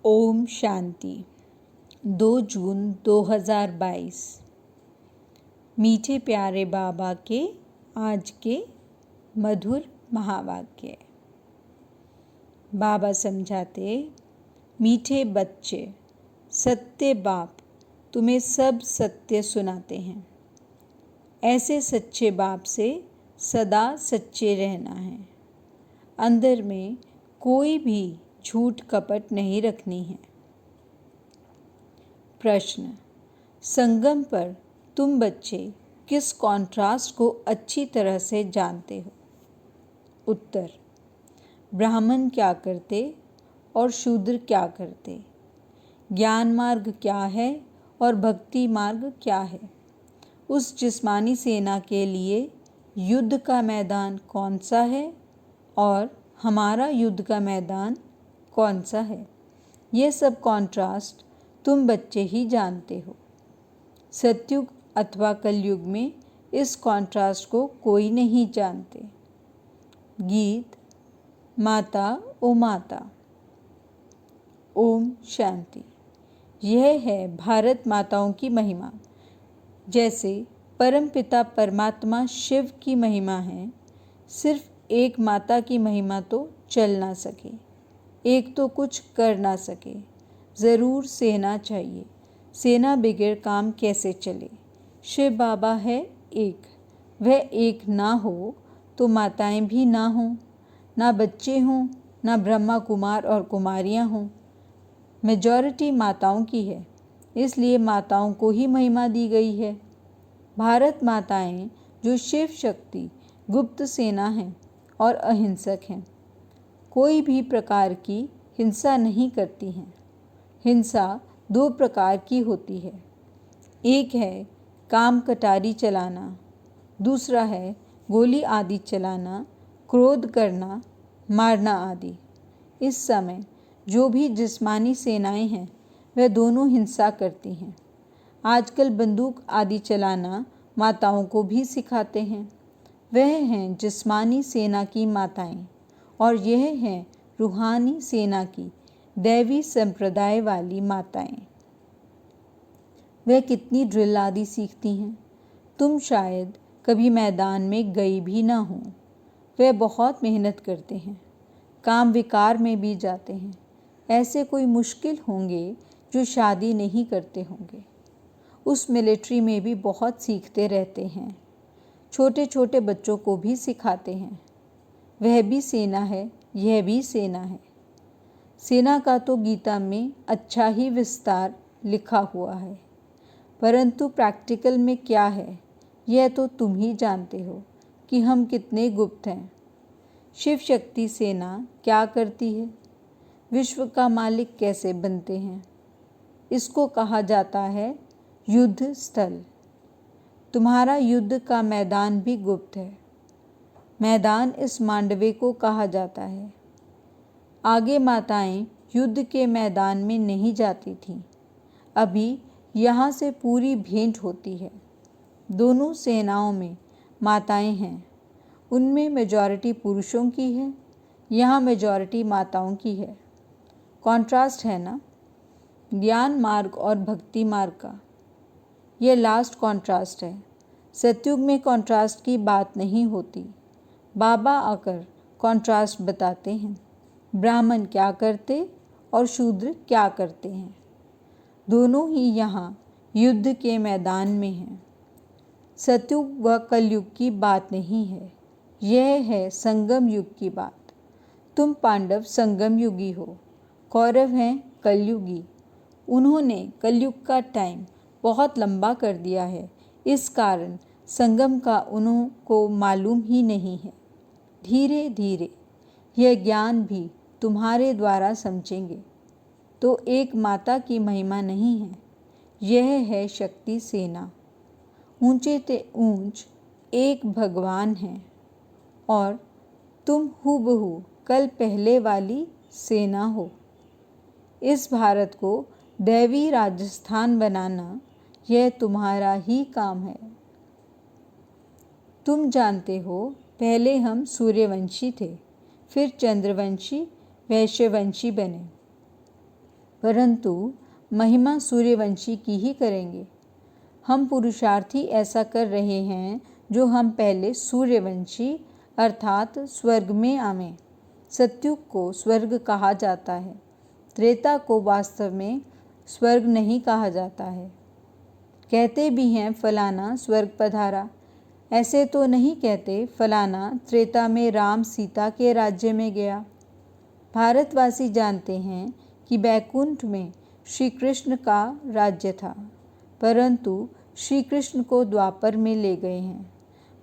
ओम शांति। 2 जून 2022। मीठे प्यारे बाबा के आज के मधुर महावाक्य। बाबा समझाते, मीठे बच्चे, सत्य बाप तुम्हें सब सत्य सुनाते हैं। ऐसे सच्चे बाप से सदा सच्चे रहना है। अंदर में कोई भी झूठ कपट नहीं रखनी है। प्रश्न: संगम पर तुम बच्चे किस कॉन्ट्रास्ट को अच्छी तरह से जानते हो? उत्तर: ब्राह्मण क्या करते और शूद्र क्या करते, ज्ञान मार्ग क्या है और भक्ति मार्ग क्या है। उस जिस्मानी सेना के लिए युद्ध का मैदान कौन सा है और हमारा युद्ध का मैदान कौन सा है, ये सब कॉन्ट्रास्ट तुम बच्चे ही जानते हो। सतयुग अथवा कलयुग में इस कॉन्ट्रास्ट को कोई नहीं जानते। गीत माता ओ माता। ओम शांति। यह है भारत माताओं की महिमा। जैसे परमपिता परमात्मा शिव की महिमा है, सिर्फ एक माता की महिमा तो चल ना सके, एक तो कुछ कर ना सके, ज़रूर सेना चाहिए। सेना बगैर काम कैसे चले। शिव बाबा है एक, वह एक ना हो तो माताएं भी ना हों, ना बच्चे हों, ना ब्रह्मा कुमार और कुमारियां हों। मेजॉरिटी माताओं की है, इसलिए माताओं को ही महिमा दी गई है। भारत माताएं जो शिव शक्ति गुप्त सेना हैं और अहिंसक हैं, कोई भी प्रकार की हिंसा नहीं करती हैं। हिंसा 2 प्रकार की होती है, एक है काम कटारी चलाना, दूसरा है गोली आदि चलाना, क्रोध करना, मारना आदि। इस समय जो भी जिस्मानी सेनाएं हैं वह दोनों हिंसा करती हैं। आजकल बंदूक आदि चलाना माताओं को भी सिखाते हैं। वह हैं जिस्मानी सेना की माताएं और यह हैं रूहानी सेना की दैवी संप्रदाय वाली माताएं। वह कितनी ड्रिल आदि सीखती हैं, तुम शायद कभी मैदान में गई भी ना हो। वह बहुत मेहनत करते हैं, काम विकार में भी जाते हैं। ऐसे कोई मुश्किल होंगे जो शादी नहीं करते होंगे। उस मिलिट्री में भी बहुत सीखते रहते हैं, छोटे छोटे बच्चों को भी सिखाते हैं। वह भी सेना है, यह भी सेना है। सेना का तो गीता में अच्छा ही विस्तार लिखा हुआ है, परंतु प्रैक्टिकल में क्या है यह तो तुम ही जानते हो कि हम कितने गुप्त हैं। शिव शक्ति सेना क्या करती है, विश्व का मालिक कैसे बनते हैं, इसको कहा जाता है युद्ध स्थल। तुम्हारा युद्ध का मैदान भी गुप्त है। मैदान इस मांडवे को कहा जाता है। आगे माताएं युद्ध के मैदान में नहीं जाती थीं, अभी यहाँ से पूरी भेंट होती है। दोनों सेनाओं में माताएं हैं, उनमें मेजॉरिटी पुरुषों की है, यहाँ मेजॉरिटी माताओं की है। कॉन्ट्रास्ट है ना, ज्ञान मार्ग और भक्ति मार्ग का। यह लास्ट कॉन्ट्रास्ट है। सतयुग में कॉन्ट्रास्ट की बात नहीं होती। बाबा आकर कॉन्ट्रास्ट बताते हैं, ब्राह्मण क्या करते और शूद्र क्या करते हैं। दोनों ही यहाँ युद्ध के मैदान में हैं। सतयुग व कलयुग की बात नहीं है, यह है संगम युग की बात। तुम पांडव संगम युगी हो, कौरव हैं कलयुगी। उन्होंने कलयुग का टाइम बहुत लंबा कर दिया है, इस कारण संगम का उनको मालूम ही नहीं है। धीरे धीरे यह ज्ञान भी तुम्हारे द्वारा समझेंगे। तो एक माता की महिमा नहीं है, यह है शक्ति सेना। ऊंचे ते ऊंच एक भगवान है और तुम हूबहू कल पहले वाली सेना हो। इस भारत को दैवी राजस्थान बनाना यह तुम्हारा ही काम है। तुम जानते हो, पहले हम सूर्यवंशी थे, फिर चंद्रवंशी, वैश्यवंशी बने। परंतु महिमा सूर्यवंशी की ही करेंगे। हम पुरुषार्थी ऐसा कर रहे हैं जो हम पहले सूर्यवंशी अर्थात स्वर्ग में आवें। सतयुग को स्वर्ग कहा जाता है, त्रेता को वास्तव में स्वर्ग नहीं कहा जाता है। कहते भी हैं फलाना स्वर्ग पधारा, ऐसे तो नहीं कहते फलाना त्रेता में राम सीता के राज्य में गया। भारतवासी जानते हैं कि बैकुंठ में श्री कृष्ण का राज्य था, परंतु श्री कृष्ण को द्वापर में ले गए हैं।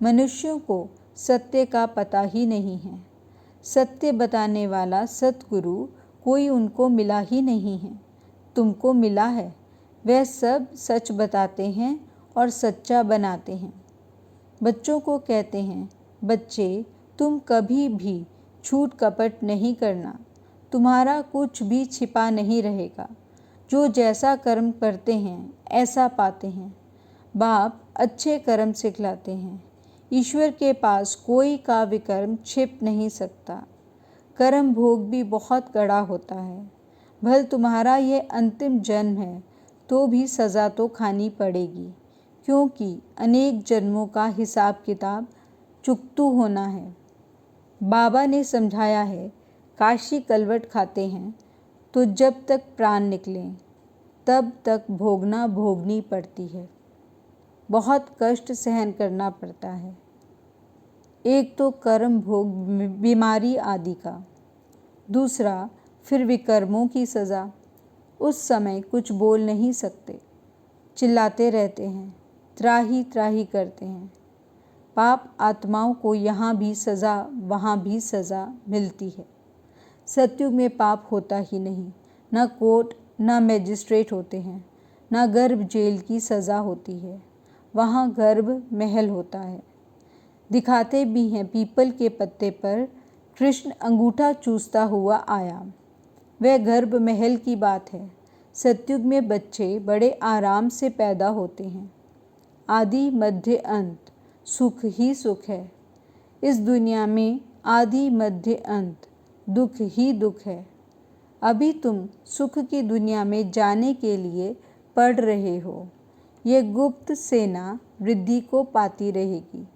मनुष्यों को सत्य का पता ही नहीं है। सत्य बताने वाला सतगुरु कोई उनको मिला ही नहीं है। तुमको मिला है, वह सब सच बताते हैं और सच्चा बनाते हैं। बच्चों को कहते हैं, बच्चे तुम कभी भी झूठ कपट नहीं करना, तुम्हारा कुछ भी छिपा नहीं रहेगा। जो जैसा कर्म करते हैं ऐसा पाते हैं। बाप अच्छे कर्म सिखलाते हैं। ईश्वर के पास कोई का विकर्म छिप नहीं सकता। कर्म भोग भी बहुत कड़ा होता है। भल तुम्हारा ये अंतिम जन्म है तो भी सज़ा तो खानी पड़ेगी, क्योंकि अनेक जन्मों का हिसाब किताब चुकतू होना है। बाबा ने समझाया है, काशी कलवट खाते हैं तो जब तक प्राण निकलें तब तक भोगना भोगनी पड़ती है। बहुत कष्ट सहन करना पड़ता है। एक तो कर्म भोग बीमारी आदि का, दूसरा फिर विकर्मों की सज़ा। उस समय कुछ बोल नहीं सकते, चिल्लाते रहते हैं, त्राही त्राही करते हैं। पाप आत्माओं को यहाँ भी सज़ा वहाँ भी सज़ा मिलती है। सतयुग में पाप होता ही नहीं। न कोर्ट न मैजिस्ट्रेट होते हैं, न गर्भ जेल की सज़ा होती है। वहाँ गर्भ महल होता है। दिखाते भी हैं पीपल के पत्ते पर कृष्ण अंगूठा चूसता हुआ आया, वह गर्भ महल की बात है। सतयुग में बच्चे बड़े आराम से पैदा होते हैं। आदि मध्य अंत सुख ही सुख है। इस दुनिया में आदि मध्य अंत दुख ही दुख है। अभी तुम सुख की दुनिया में जाने के लिए पढ़ रहे हो। ये गुप्त सेना वृद्धि को पाती रहेगी।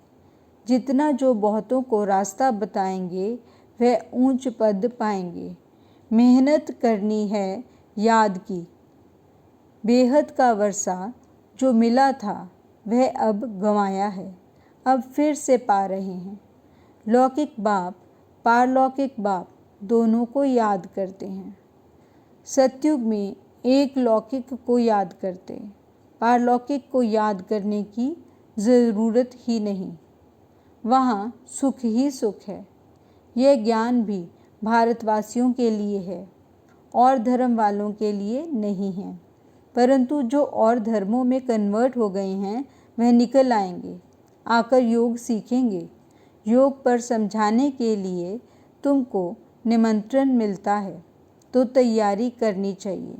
जितना जो बहुतों को रास्ता बताएंगे वह ऊंच पद पाएंगे। मेहनत करनी है याद की। बेहद का वर्षा जो मिला था वह अब गंवाया है, अब फिर से पा रहे हैं। लौकिक बाप पारलौकिक बाप दोनों को याद करते हैं। सतयुग में एक लौकिक को याद करते, पारलौकिक को याद करने की ज़रूरत ही नहीं। वहाँ सुख ही सुख है। यह ज्ञान भी भारतवासियों के लिए है और धर्म वालों के लिए नहीं है। परंतु जो और धर्मों में कन्वर्ट हो गए हैं वह निकल आएंगे, आकर योग सीखेंगे। योग पर समझाने के लिए तुमको निमंत्रण मिलता है तो तैयारी करनी चाहिए।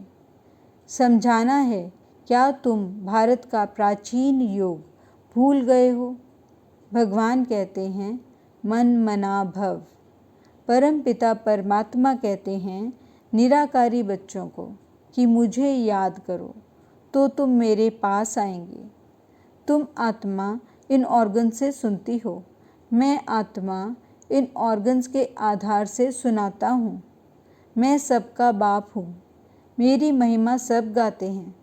समझाना है, क्या तुम भारत का प्राचीन योग भूल गए हो? भगवान कहते हैं मन मना भव। परम पिता परमात्मा कहते हैं निराकारी बच्चों को कि मुझे याद करो तो तुम मेरे पास आएंगे। तुम आत्मा इन ऑर्गन से सुनती हो, मैं आत्मा इन ऑर्गन्स के आधार से सुनाता हूँ। मैं सबका बाप हूँ। मेरी महिमा सब गाते हैं।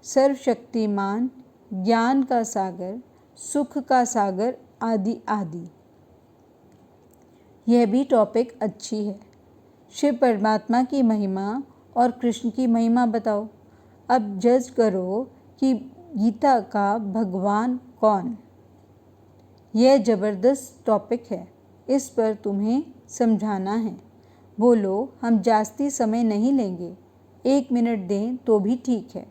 सर्वशक्तिमान, ज्ञान का सागर, सुख का सागर आदि आदि। यह भी टॉपिक अच्छी है। शिव परमात्मा की महिमा और कृष्ण की महिमा बताओ। अब जज करो कि गीता का भगवान कौन। यह ज़बरदस्त टॉपिक है, इस पर तुम्हें समझाना है। बोलो, हम जास्ती समय नहीं लेंगे, 1 मिनट दें तो भी ठीक है।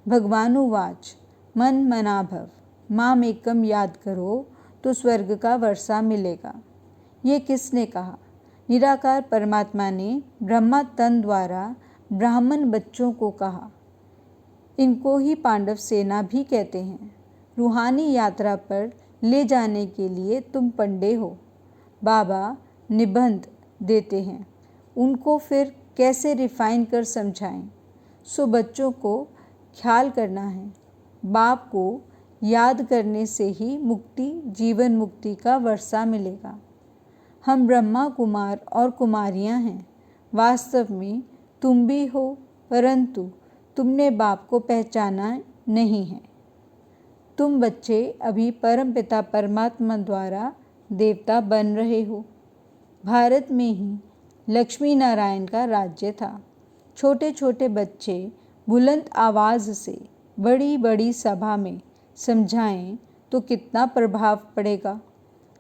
भगवानुवाच मन मना भव। माम एकम याद करो तो स्वर्ग का वर्षा मिलेगा। ये किसने कहा? निराकार परमात्मा ने ब्रह्मा तन द्वारा ब्राह्मण बच्चों को कहा। इनको ही पांडव सेना भी कहते हैं। रूहानी यात्रा पर ले जाने के लिए तुम पंडे हो। बाबा निबंध देते हैं, उनको फिर कैसे रिफाइन कर समझाएं। सो बच्चों को ख्याल करना है। बाप को याद करने से ही मुक्ति, जीवन मुक्ति का वर्षा मिलेगा। हम ब्रह्मा कुमार और कुमारियां हैं। वास्तव में तुम भी हो, परंतु तुमने बाप को पहचाना नहीं है। तुम बच्चे अभी परमपिता परमात्मा द्वारा देवता बन रहे हो। भारत में ही लक्ष्मी नारायण का राज्य था। छोटे छोटे बच्चे बुलंद आवाज़ से बड़ी बड़ी सभा में समझाएं तो कितना प्रभाव पड़ेगा।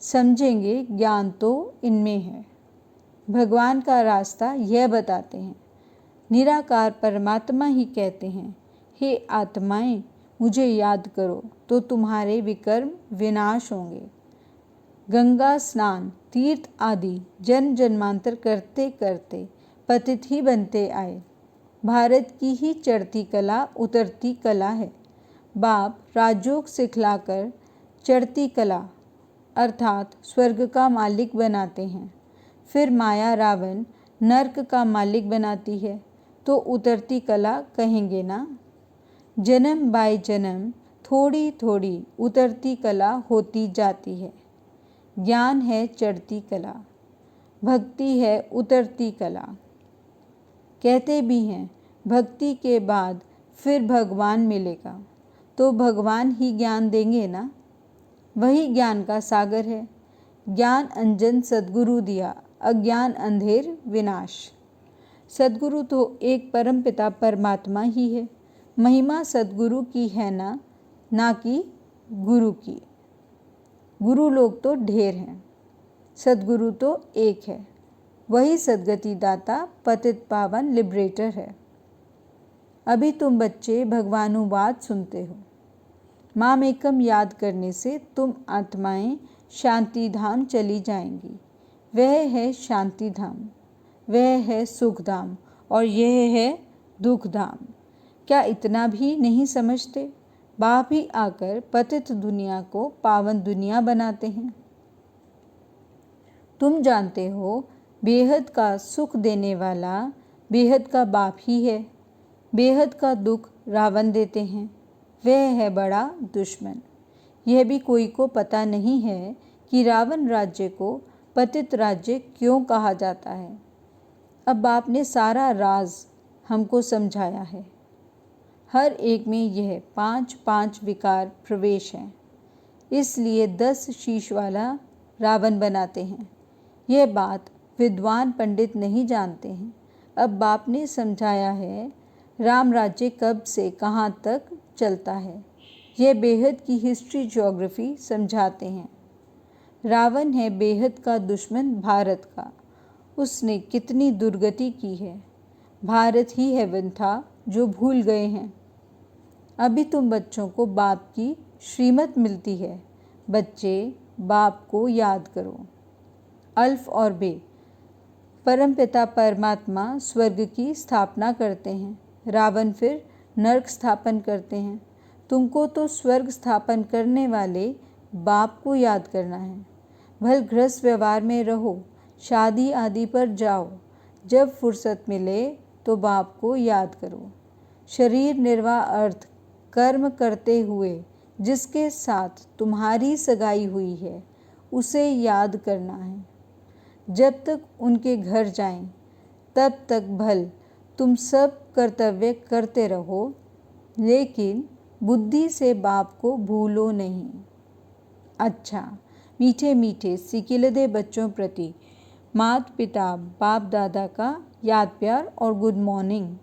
समझेंगे, ज्ञान तो इनमें है। भगवान का रास्ता यह बताते हैं। निराकार परमात्मा ही कहते हैं, हे आत्माएं, मुझे याद करो तो तुम्हारे विकर्म विनाश होंगे। गंगा स्नान, तीर्थ आदि जन्म जन्मांतर करते करते पतित ही बनते आए। भारत की ही चढ़ती कला उतरती कला है। बाप राजयोग सिखलाकर चढ़ती कला अर्थात स्वर्ग का मालिक बनाते हैं। फिर माया रावण नर्क का मालिक बनाती है, तो उतरती कला कहेंगे ना। जन्म बाय जन्म थोड़ी थोड़ी उतरती कला होती जाती है। ज्ञान है चढ़ती कला, भक्ति है उतरती कला। कहते भी हैं भक्ति के बाद फिर भगवान मिलेगा, तो भगवान ही ज्ञान देंगे ना। वही ज्ञान का सागर है। ज्ञान अंजन सद्गुरु दिया, अज्ञान अंधेर विनाश। सद्गुरु तो एक परमपिता परमात्मा ही है। महिमा सद्गुरु की है ना कि गुरु की। गुरु लोग तो ढेर हैं, सद्गुरु तो एक है। वही सद्गति दाता, पतित पावन लिबरेटर है। अभी तुम बच्चे भगवानुवाद सुनते हो। माम एकम याद करने से तुम आत्माएं शांति धाम चली जाएंगी। वह है शांति धाम, वह है सुख धाम और यह है दुख धाम। क्या इतना भी नहीं समझते? बाप ही आकर पतित दुनिया को पावन दुनिया बनाते हैं। तुम जानते हो बेहद का सुख देने वाला बेहद का बाप ही है। बेहद का दुख रावण देते हैं, वह है बड़ा दुश्मन। यह भी कोई को पता नहीं है कि रावण राज्य को पतित राज्य क्यों कहा जाता है। अब बाप ने सारा राज हमको समझाया है। हर एक में यह 5 विकार प्रवेश हैं, इसलिए 10 शीश वाला रावण बनाते हैं। यह बात विद्वान पंडित नहीं जानते हैं। अब बाप ने समझाया है राम राज्य कब से कहाँ तक चलता है। यह बेहद की हिस्ट्री ज्योग्राफी समझाते हैं। रावण है बेहद का दुश्मन भारत का। उसने कितनी दुर्गति की है। भारत ही हेवन था जो भूल गए हैं। अभी तुम बच्चों को बाप की श्रीमत मिलती है। बच्चे बाप को याद करो। अल्फ और बे, परमपिता परमात्मा स्वर्ग की स्थापना करते हैं। रावण फिर नरक स्थापन करते हैं। तुमको तो स्वर्ग स्थापन करने वाले बाप को याद करना है। भल गृहस्थ व्यवहार में रहो, शादी आदि पर जाओ, जब फुर्सत मिले तो बाप को याद करो। शरीर निर्वाह अर्थ कर्म करते हुए जिसके साथ तुम्हारी सगाई हुई है उसे याद करना है। जब तक उनके घर जाएं तब तक भल तुम सब कर्तव्य करते रहो, लेकिन बुद्धि से बाप को भूलो नहीं। अच्छा, मीठे मीठे सिकिलदे बच्चों प्रति माता पिता बाप दादा का याद प्यार और गुड मॉर्निंग।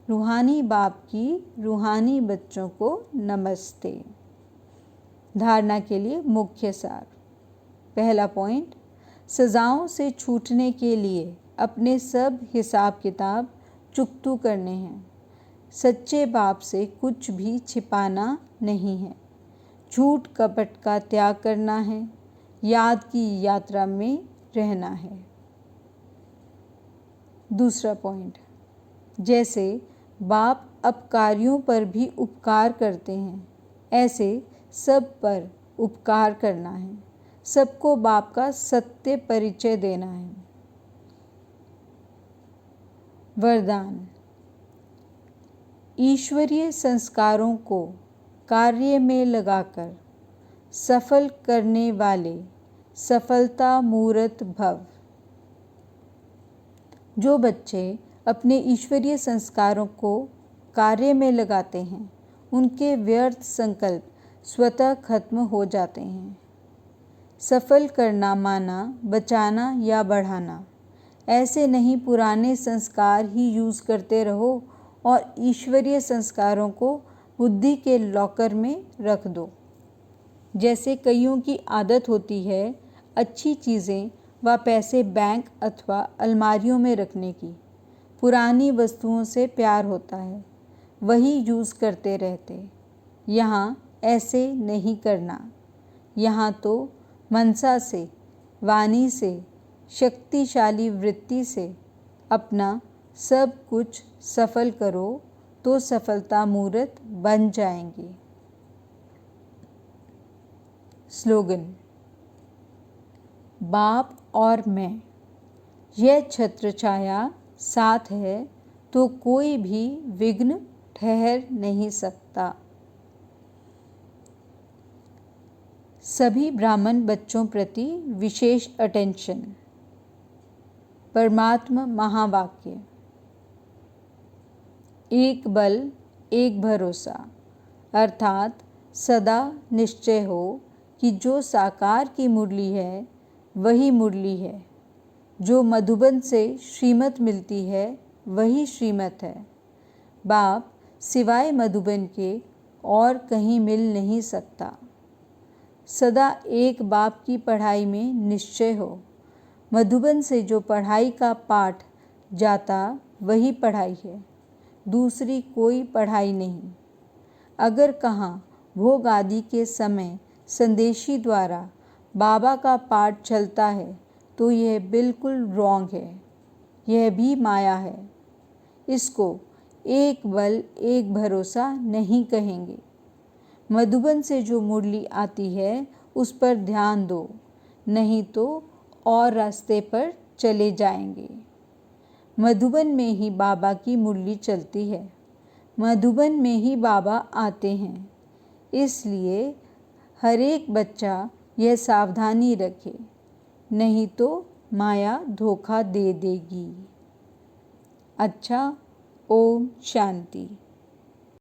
रूहानी बाप की रूहानी बच्चों को नमस्ते। धारणा के लिए मुख्य सार। पहला पॉइंट, सजाओं से छूटने के लिए अपने सब हिसाब किताब चुकतू करने हैं। सच्चे बाप से कुछ भी छिपाना नहीं है। झूठ कपट का त्याग करना है। याद की यात्रा में रहना है। दूसरा पॉइंट, जैसे बाप अपकारियों पर भी उपकार करते हैं, ऐसे सब पर उपकार करना है। सबको बाप का सत्य परिचय देना है। वरदान। ईश्वरीय संस्कारों को कार्य में लगाकर सफल करने वाले सफलता मूर्त भव। जो बच्चे अपने ईश्वरीय संस्कारों को कार्य में लगाते हैं, उनके व्यर्थ संकल्प स्वतः खत्म हो जाते हैं। सफल करना माना बचाना या बढ़ाना, ऐसे नहीं पुराने संस्कार ही यूज़ करते रहो और ईश्वरीय संस्कारों को बुद्धि के लॉकर में रख दो। जैसे कईयों की आदत होती है अच्छी चीज़ें व पैसे बैंक अथवा अलमारियों में रखने की, पुरानी वस्तुओं से प्यार होता है, वही यूज़ करते रहते। यहाँ ऐसे नहीं करना। यहाँ तो मनसा से, वाणी से, शक्तिशाली वृत्ति से अपना सब कुछ सफल करो तो सफलता मूर्त बन जाएंगे। स्लोगन: बाप और मैं, यह छत्र छाया साथ है तो कोई भी विघ्न ठहर नहीं सकता। सभी ब्राह्मण बच्चों प्रति विशेष अटेंशन। परमात्मा महावाक्य: एक बल एक भरोसा, अर्थात सदा निश्चय हो कि जो साकार की मुरली है वही मुरली है, जो मधुबन से श्रीमत मिलती है वही श्रीमत है। बाप सिवाय मधुबन के और कहीं मिल नहीं सकता। सदा एक बाप की पढ़ाई में निश्चय हो। मधुबन से जो पढ़ाई का पाठ जाता वही पढ़ाई है, दूसरी कोई पढ़ाई नहीं। अगर कहाँ भोग आदि के समय संदेशी द्वारा बाबा का पाठ चलता है तो यह बिल्कुल रॉन्ग है, यह भी माया है। इसको एक बल एक भरोसा नहीं कहेंगे। मधुबन से जो मुरली आती है उस पर ध्यान दो, नहीं तो और रास्ते पर चले जाएंगे। मधुबन में ही बाबा की मुरली चलती है, मधुबन में ही बाबा आते हैं। इसलिए हर एक बच्चा यह सावधानी रखे, नहीं तो माया धोखा दे देगी। अच्छा, ओम शांति।